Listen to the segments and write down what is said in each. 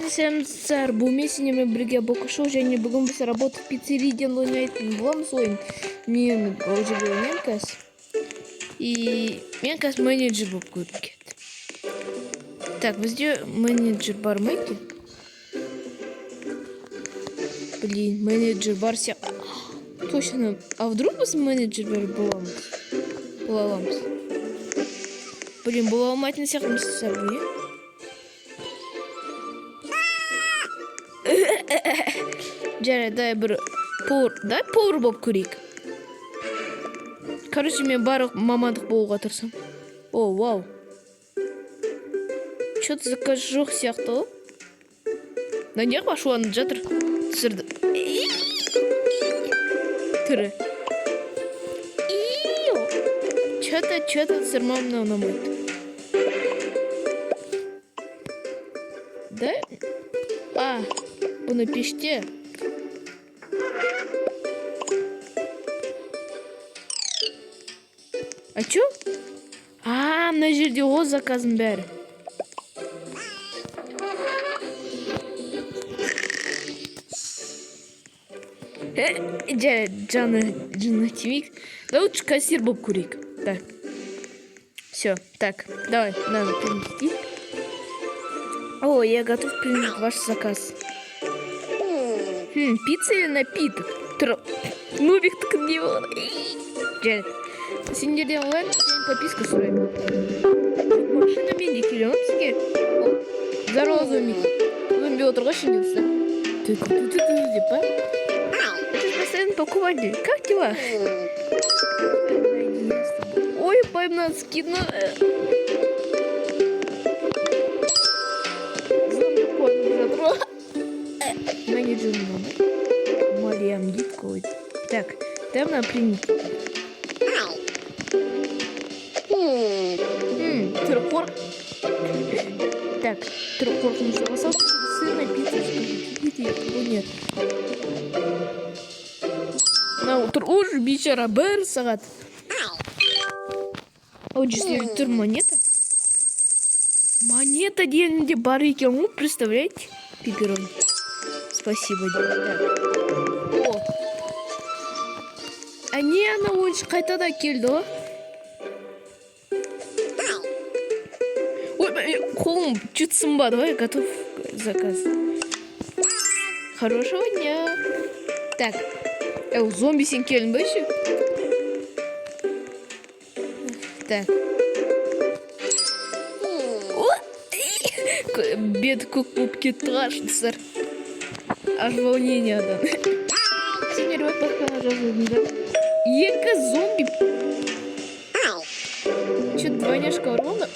сәлеметсіздер, бұл мен сенімен бірге Бокушоу, және бүгін біз работа пиццериден ойнайтын боламыз ойын. Мен ол жерде ойнаймын қазір. И мен қазір менеджер болып көрініп кетті. Так, бізде менеджер бар ма екен? Блин, менеджер бар сияқты. Точно. А вдруг біз менеджер боламыз? Блин, бола алмайтын сияқтымыз сәл. Жарайды, дай бір повар болып көрейік. Короче, мен барлық мамандық болуға тырысам. О, вау. Что-то заказ жоқ сияқты. Да не башуанып жатыр. Түсірді. Түрі. Что-то түсірмамын ұнамайды. Да? Бұны пеште. А чё? Мына жерде о заказым бәрі. Жаны тимейік. Да лучше кассир болып көрейік. Так. Все, так, давай, надо принести. О, я готов принять ваш заказ. Пицца или напиток? Нубик так не было. Сендерден олар подписка сұраймын. Машинамен де келемін сізге. Здорово, зомби. Зомби отырға шынется. Ты деп, а? Постоянно покупатель. Как дела? Ой, поймал скину. Зомби понял, затро. Менеджер Мариам Дитковый. Так, там надо принять. Трехор. Так, трехор нужно посадку, сырная пицца, скажите, нет. На утро уже бичара бэр сагат. Вот здесь тур монета. Монета деньги бар екен, представляете? Пепперони. Спасибо, дядя. О. А не, она очень қайтада келді, о. Қолым чуть сынбады, давай, готов заказ. Хорошего дня. Так, зомби сен келдің ба еще? Так. Бет көк болып кетті ғашынсыр. Аж волнениядан. Сендер отпақпана жазылдыңдар. Екі зомби. Че-то двойняшка урона.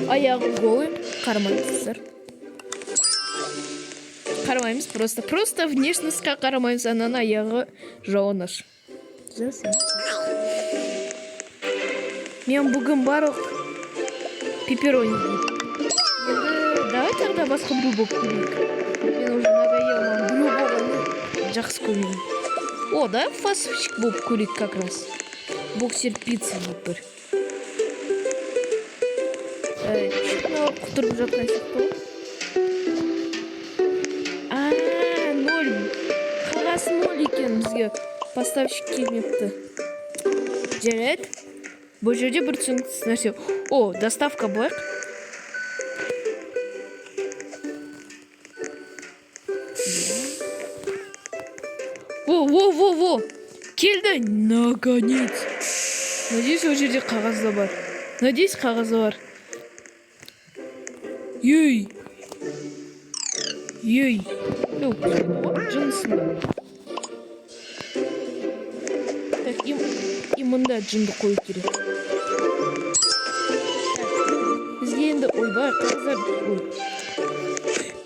Аяғы голый. Қарамаймыздар. Қарамаймыз просто. Просто внешностьқа қарамаймыз. Анан аяғы жауынаш. Мен бүгін барлық пепперони. Давай тогда басқа біреу болып көрейік. Мен уже надоел маған біреу болғаны жақсы көрмеймін. О, да, фасовщик болып көрейік как раз. Боксер пицца болып бір. Что-то құтырып жатқан сияқты. 0. Қағасы 0 екен бізге поставщик келмепті. Жарайды. Бұл жерде бір түсініксіз нәрсе. О, доставка бар. Во. Келді. Наконец. Надеюсь, ол жерде қағазда бар. Надеюсь, қағазда бар. Ей. Жынысында. Так, и мұнда жынды қою керек. Бізге енді ойбай, қағаздар.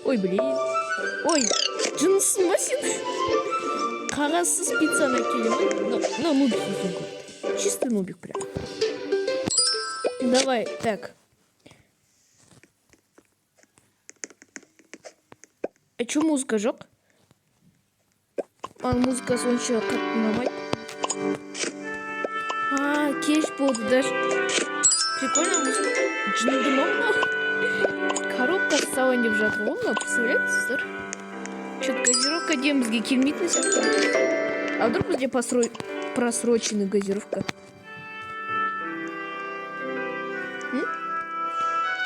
Ой, блин. Ой, жынысың ба сен? Қағазсыз пиццаны келемін. Но нубик екен көрді. Чистый нубик прям. Давай, так. А чё музыка жоқ? Музыка сонша қатты ұнамайды. Кеш болды даже. Прикольно музыка. Жынды ма? коробка с салон деп жатыр ғой мына, представляетсіздер? Что-то газировка демізге келмейтін сияқты. А вдруг бізде просроченная газировка?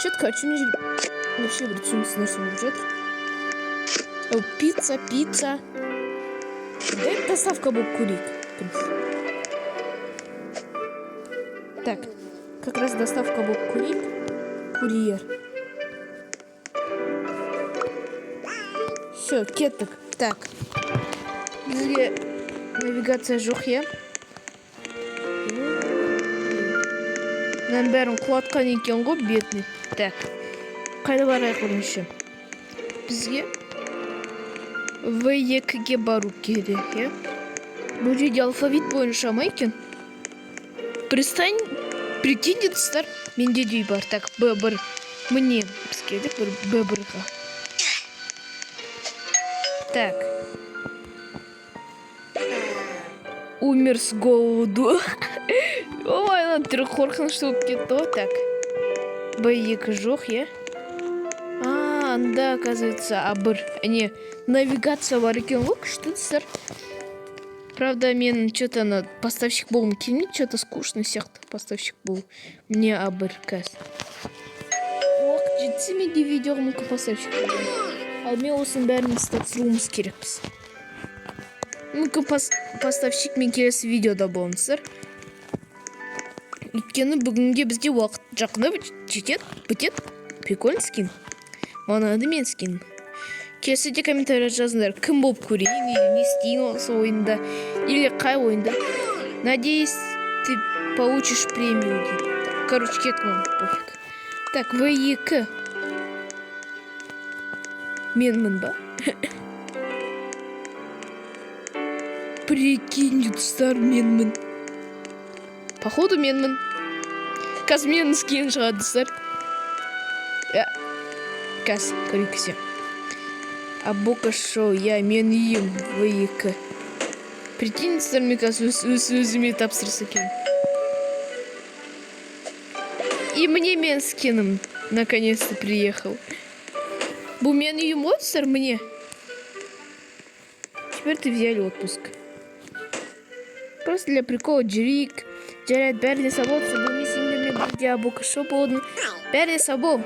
Что-то хочу мне вообще бір түсініксіз нәрсе болып жатыр. Пицца. Дай доставка болып көрейік. Так, как раз доставка болып көрейік. Курьер. Все, кеттік. Так. Бізге навигация жоқ, е. Мынаның бәрін құлатқан екен ғой, бетный. Так. Қайда барайық бірінші? Бізге В2-ге бару керек, е. Бұл жерде алфавит бойынша ма екен? Пристань, прикиньтестер, менде дей бар. Так, Б1. Мне бізге де бір Б1-ға. Так. Умер с голоду. Ой, ладно, түрі қорқынышты болып кетті ғой. Так. Б2 жоқ, е? Анда, оказывается, А1. Не, навигация бар екен ғой, күштісіздер. Правда, мен что-то на поставщик болғым келмейді, что-то скучно сияқты поставщик болу. Мне А1 кәз. Уақыт жетсе менде видеоға мүмкін поставщик болу. Ал мен осының бәрін тапсыруымыз керекпіз. Мүмкін поставщик мен келесі видеода болыңыздар. Өйткені бүгінге бізде уақыт жақындап бітет. Прикольный скин. Маған мен скин. Келесіде комментария жазыңдар, кім болып көрейін, или не істейін осы ойында, или қай ойында. Надеюсь, ты получишь премию. Короче, кеттім, пофиг. Так, В2. Менмін ба? Прикинь, стар менмін. Походу менмін. Каз менің скин шығады, стар. Каз, көрейіксе. А бока шоу, мен ем В2. Прикинь, стар, мне кажется, өзіме тапсырса екен. И мне мен скином наконец-то приехал. Бұл мен үйім ғой, стар, мне. Теперь ты взяли отпуск. Просто для прикола жүрейік. Жарайды, бәріне сау болсын. Бұл мен сендермен бірге бока шоу болдым. Бәріне сау бол.